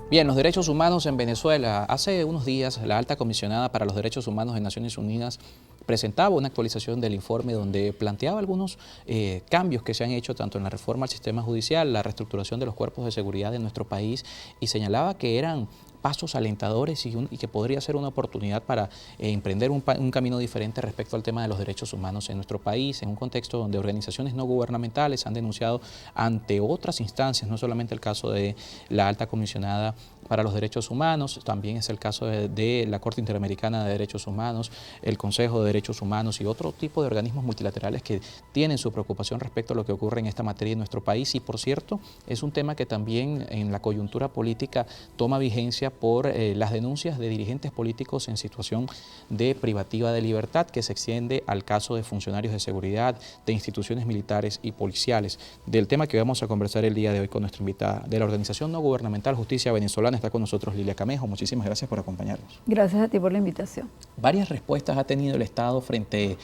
Bien, los derechos humanos en Venezuela. Hace unos días la Alta Comisionada para los Derechos Humanos de Naciones Unidas presentaba una actualización del informe donde planteaba algunos cambios que se han hecho tanto en la reforma al sistema judicial, la reestructuración de los cuerpos de seguridad de nuestro país, y señalaba que eran pasos alentadores y que podría ser una oportunidad para emprender un camino diferente respecto al tema de los derechos humanos en nuestro país, en un contexto donde organizaciones no gubernamentales han denunciado ante otras instancias, no solamente el caso de la Alta Comisionada para los Derechos Humanos, también es el caso de la Corte Interamericana de Derechos Humanos, el Consejo de Derechos Humanos y otro tipo de organismos multilaterales que tienen su preocupación respecto a lo que ocurre en esta materia en nuestro país. Y por cierto, es un tema que también en la coyuntura política toma vigencia por las denuncias de dirigentes políticos en situación de privativa de libertad, que se extiende al caso de funcionarios de seguridad, de instituciones militares y policiales. Del tema que vamos a conversar el día de hoy con nuestra invitada de la organización no gubernamental Justicia Venezolana, está con nosotros Lilia Camejo. Muchísimas gracias por acompañarnos. Gracias a ti por la invitación. Varias respuestas ha tenido el Estado frente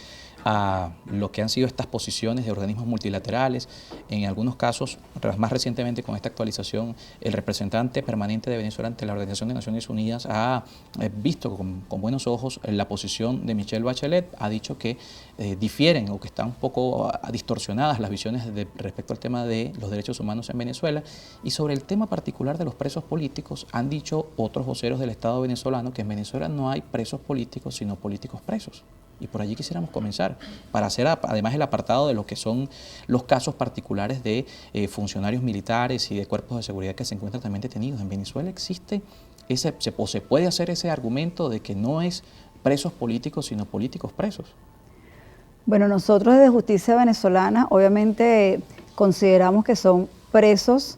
a lo que han sido estas posiciones de organismos multilaterales. En algunos casos, más recientemente con esta actualización, el representante permanente de Venezuela ante la Organización de Naciones Unidas ha visto con buenos ojos la posición de Michelle Bachelet, ha dicho que difieren o que están un poco distorsionadas las visiones respecto al tema de los derechos humanos en Venezuela, y sobre el tema particular de los presos políticos han dicho otros voceros del Estado venezolano que en Venezuela no hay presos políticos sino políticos presos. Y por allí quisiéramos comenzar, para hacer además el apartado de lo que son los casos particulares de funcionarios militares y de cuerpos de seguridad que se encuentran también detenidos. ¿En Venezuela existe se puede hacer ese argumento de que no es presos políticos, sino políticos presos? Bueno, nosotros desde Justicia Venezolana obviamente consideramos que son presos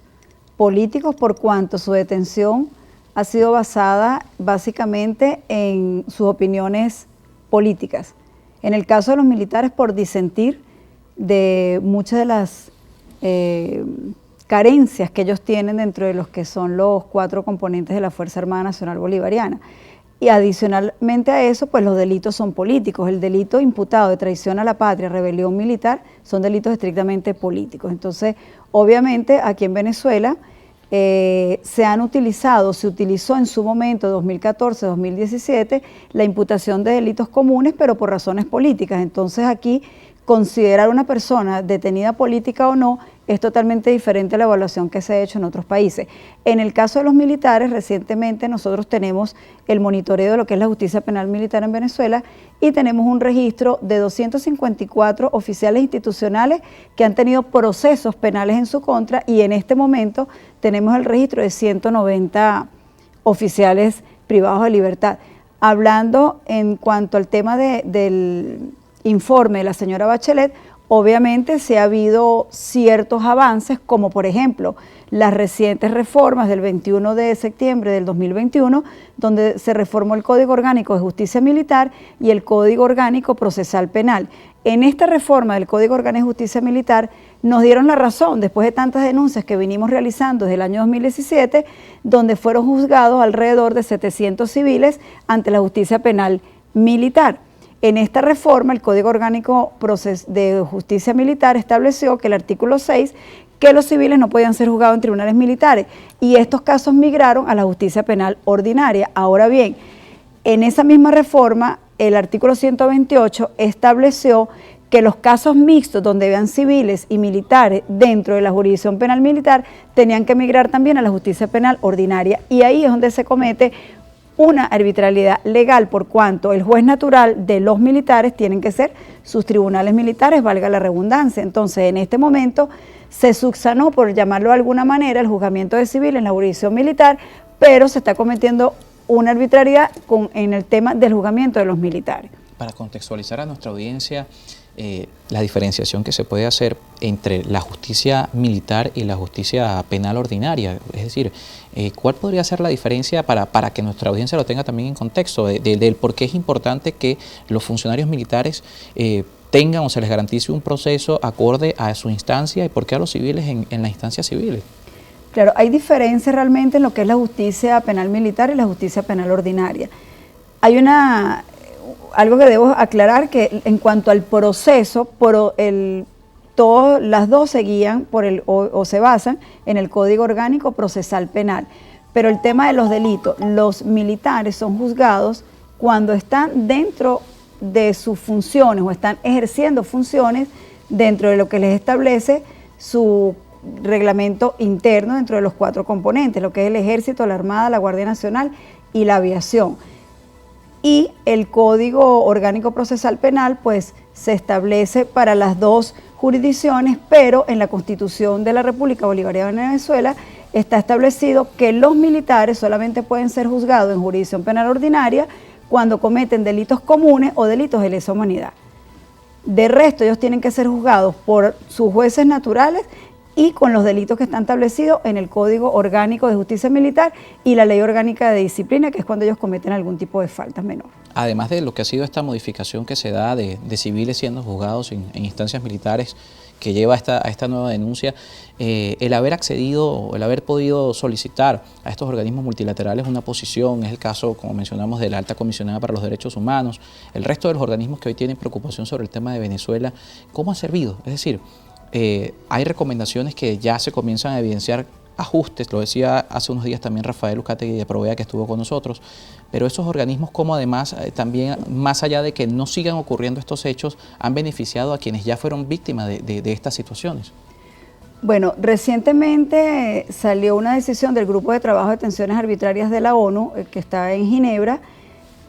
políticos por cuanto su detención ha sido basada básicamente en sus opiniones políticas. En el caso de los militares, por disentir de muchas de las carencias que ellos tienen dentro de los que son los 4 componentes de la Fuerza Armada Nacional Bolivariana. Y adicionalmente a eso, pues los delitos son políticos. El delito imputado de traición a la patria, rebelión militar, son delitos estrictamente políticos. Entonces, obviamente, aquí en Venezuela se utilizó en su momento, 2014-2017, la imputación de delitos comunes, pero por razones políticas. Entonces aquí, considerar una persona detenida política o no es totalmente diferente a la evaluación que se ha hecho en otros países. En el caso de los militares, recientemente nosotros tenemos el monitoreo de lo que es la justicia penal militar en Venezuela y tenemos un registro de 254 oficiales institucionales que han tenido procesos penales en su contra, y en este momento tenemos el registro de 190 oficiales privados de libertad. Hablando en cuanto al tema del informe de la señora Bachelet, obviamente sí ha habido ciertos avances, como por ejemplo las recientes reformas del 21 de septiembre del 2021, donde se reformó el Código Orgánico de Justicia Militar y el Código Orgánico Procesal Penal. En esta reforma del Código Orgánico de Justicia Militar nos dieron la razón después de tantas denuncias que vinimos realizando desde el año 2017, donde fueron juzgados alrededor de 700 civiles ante la justicia penal militar. En esta reforma, el Código Orgánico de Justicia Militar estableció que el artículo 6, que los civiles no podían ser juzgados en tribunales militares, y estos casos migraron a la justicia penal ordinaria. Ahora bien, en esa misma reforma, el artículo 128 estableció que los casos mixtos donde vean civiles y militares dentro de la jurisdicción penal militar tenían que migrar también a la justicia penal ordinaria, y ahí es donde se comete una arbitrariedad legal, por cuanto el juez natural de los militares tienen que ser sus tribunales militares, valga la redundancia. Entonces, en este momento se subsanó, por llamarlo de alguna manera, el juzgamiento de civil en la jurisdicción militar, pero se está cometiendo una arbitrariedad en el tema del juzgamiento de los militares. Para contextualizar a nuestra audiencia, la diferenciación que se puede hacer entre la justicia militar y la justicia penal ordinaria, es decir, ¿cuál podría ser la diferencia para que nuestra audiencia lo tenga también en contexto del por qué es importante que los funcionarios militares tengan o se les garantice un proceso acorde a su instancia, y por qué a los civiles en las instancias civiles? Claro, hay diferencias realmente en lo que es la justicia penal militar y la justicia penal ordinaria. Hay algo que debo aclarar, que en cuanto al proceso, las dos se guían o se basan en el Código Orgánico Procesal Penal. Pero el tema de los delitos, los militares son juzgados cuando están dentro de sus funciones o están ejerciendo funciones dentro de lo que les establece su reglamento interno dentro de los 4 componentes, lo que es el Ejército, la Armada, la Guardia Nacional y la Aviación. Y el Código Orgánico Procesal Penal pues se establece para las 2 jurisdicciones, pero en la Constitución de la República Bolivariana de Venezuela está establecido que los militares solamente pueden ser juzgados en jurisdicción penal ordinaria cuando cometen delitos comunes o delitos de lesa humanidad. De resto, ellos tienen que ser juzgados por sus jueces naturales y con los delitos que están establecidos en el Código Orgánico de Justicia Militar y la Ley Orgánica de Disciplina, que es cuando ellos cometen algún tipo de faltas menores. Además de lo que ha sido esta modificación que se da de civiles siendo juzgados en instancias militares, que lleva a esta nueva denuncia, el haber accedido, el haber podido solicitar a estos organismos multilaterales una posición, es el caso, como mencionamos, de la Alta Comisionada para los Derechos Humanos, el resto de los organismos que hoy tienen preocupación sobre el tema de Venezuela, ¿cómo ha servido? Es decir, hay recomendaciones que ya se comienzan a evidenciar ajustes, lo decía hace unos días también Rafael Uzcategui de Provea, que estuvo con nosotros, pero esos organismos como además también, más allá de que no sigan ocurriendo estos hechos, han beneficiado a quienes ya fueron víctimas de estas situaciones. Bueno, recientemente salió una decisión del Grupo de Trabajo de Detenciones Arbitrarias de la ONU, que está en Ginebra,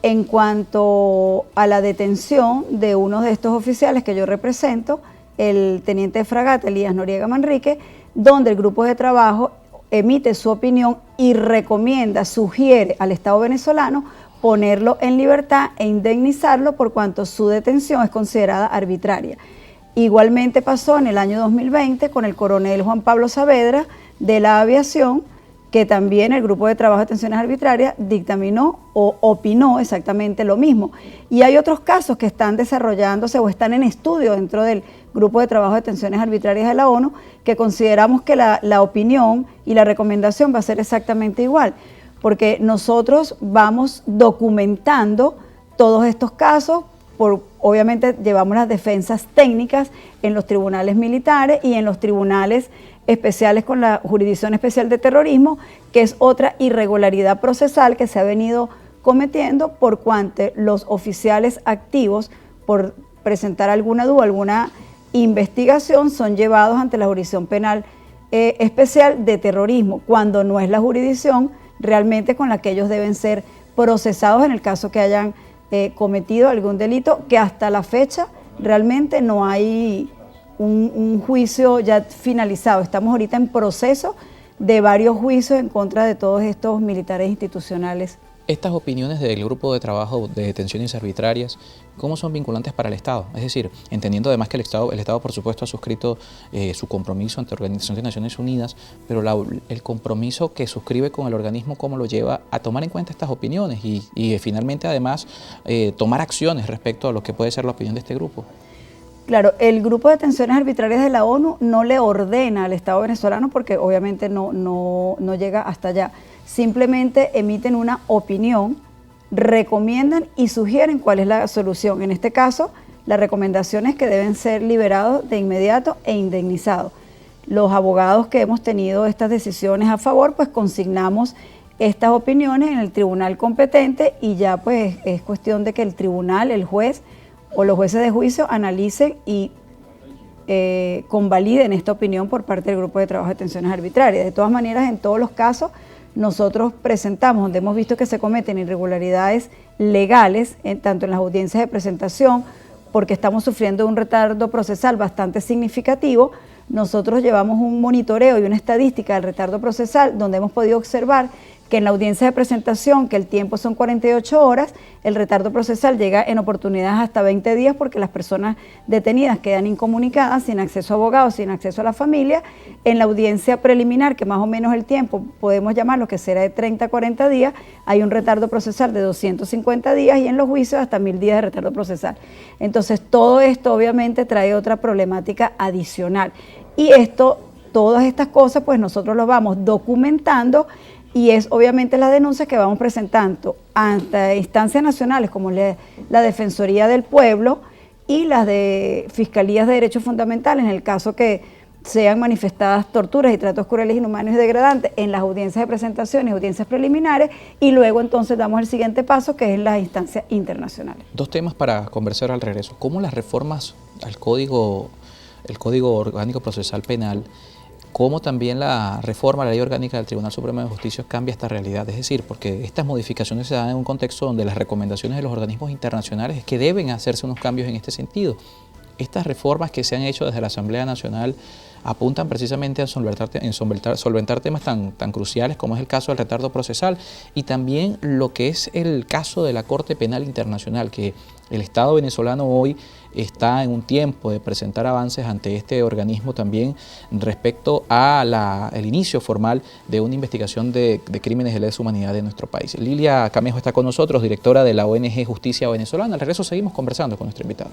en cuanto a la detención de uno de estos oficiales que yo represento, el teniente de fragata Elías Noriega Manrique, donde el grupo de trabajo emite su opinión y recomienda, sugiere al Estado venezolano ponerlo en libertad e indemnizarlo por cuanto su detención es considerada arbitraria. Igualmente pasó en el año 2020 con el coronel Juan Pablo Saavedra de la Aviación, que también el Grupo de Trabajo de Detenciones Arbitrarias dictaminó o opinó exactamente lo mismo. Y hay otros casos que están desarrollándose o están en estudio dentro del Grupo de Trabajo de Detenciones Arbitrarias de la ONU, que consideramos que la opinión y la recomendación va a ser exactamente igual, porque nosotros vamos documentando todos estos casos, obviamente llevamos las defensas técnicas en los tribunales militares y en los tribunales especiales con la Jurisdicción Especial de Terrorismo, que es otra irregularidad procesal que se ha venido cometiendo por cuanto los oficiales activos, por presentar alguna duda, alguna investigación, son llevados ante la Jurisdicción Penal Especial de Terrorismo, cuando no es la jurisdicción realmente con la que ellos deben ser procesados en el caso que hayan cometido algún delito, que hasta la fecha realmente no hay un juicio ya finalizado. Estamos ahorita en proceso de varios juicios en contra de todos estos militares institucionales. Estas opiniones del Grupo de Trabajo de Detenciones Arbitrarias, ¿cómo son vinculantes para el Estado? Es decir, entendiendo además que el Estado por supuesto ha suscrito su compromiso ante la Organización de Naciones Unidas, pero el compromiso que suscribe con el organismo, ¿cómo lo lleva a tomar en cuenta estas opiniones y finalmente además tomar acciones respecto a lo que puede ser la opinión de este grupo? Claro, el Grupo de Detenciones Arbitrarias de la ONU no le ordena al Estado venezolano porque obviamente no llega hasta allá. Simplemente emiten una opinión, recomiendan y sugieren cuál es la solución. En este caso, la recomendación es que deben ser liberados de inmediato e indemnizados. Los abogados que hemos tenido estas decisiones a favor, pues consignamos estas opiniones en el tribunal competente y ya pues es cuestión de que el tribunal, el juez o los jueces de juicio analicen y convaliden esta opinión por parte del Grupo de Trabajo de Detenciones Arbitrarias. De todas maneras, en todos los casos, nosotros presentamos, donde hemos visto que se cometen irregularidades legales, tanto en las audiencias de presentación, porque estamos sufriendo un retardo procesal bastante significativo, nosotros llevamos un monitoreo y una estadística del retardo procesal, donde hemos podido observar que en la audiencia de presentación, que el tiempo son 48 horas, el retardo procesal llega en oportunidades hasta 20 días porque las personas detenidas quedan incomunicadas, sin acceso a abogados, sin acceso a la familia. En la audiencia preliminar, que más o menos el tiempo podemos llamarlo que será de 30 a 40 días, hay un retardo procesal de 250 días y en los juicios hasta 1000 días de retardo procesal. Entonces todo esto obviamente trae otra problemática adicional y todas estas cosas pues nosotros lo vamos documentando. Y es obviamente las denuncias que vamos presentando ante instancias nacionales como la Defensoría del Pueblo y las de Fiscalías de Derechos Fundamentales, en el caso que sean manifestadas torturas y tratos crueles, inhumanos y degradantes en las audiencias de presentación y audiencias preliminares, y luego entonces damos el siguiente paso, que es en las instancias internacionales. Dos temas para conversar al regreso. ¿Cómo las reformas al Código Orgánico Procesal Penal, cómo también la reforma a la Ley Orgánica del Tribunal Supremo de Justicia cambia esta realidad? Es decir, porque estas modificaciones se dan en un contexto donde las recomendaciones de los organismos internacionales es que deben hacerse unos cambios en este sentido. Estas reformas que se han hecho desde la Asamblea Nacional apuntan precisamente a solventar temas tan cruciales como es el caso del retardo procesal y también lo que es el caso de la Corte Penal Internacional, que el Estado venezolano hoy está en un tiempo de presentar avances ante este organismo también respecto a el inicio formal de una investigación de crímenes de lesa humanidad de nuestro país. Lilia Camejo está con nosotros, directora de la ONG Justicia Venezolana. Al regreso seguimos conversando con nuestra invitada.